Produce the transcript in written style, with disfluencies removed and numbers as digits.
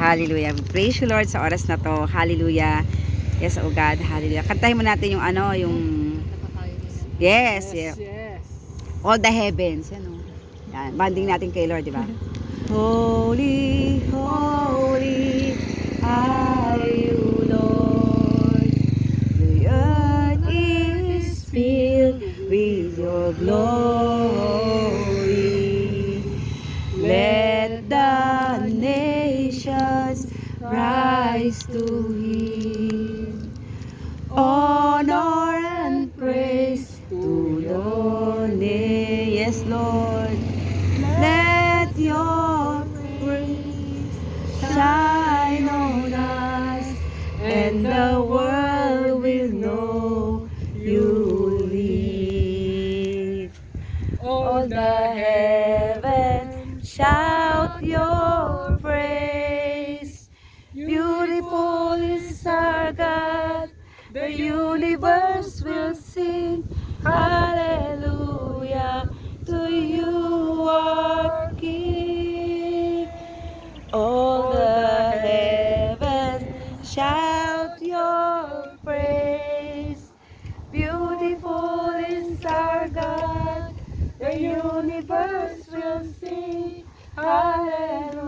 Hallelujah. Praise you, Lord, sa oras na to. Hallelujah. Yes, oh God. Hallelujah. Kantahin mo natin yung ano, yung... Yes, yes. Yes. All the heavens. Yan, oh. Yan. Banding natin kay Lord, di ba? Holy, holy are you, Lord. The earth is filled with your glory. Let the nations rise to Him. Honor and praise to your name. Yes, Lord. Let your praise shine on us, and the world will know you live. All the heavens shout your praise. Beautiful is our God. The universe will sing hallelujah to you, our King. All the heavens shout your praise. Beautiful is our God. The universe will sing hallelujah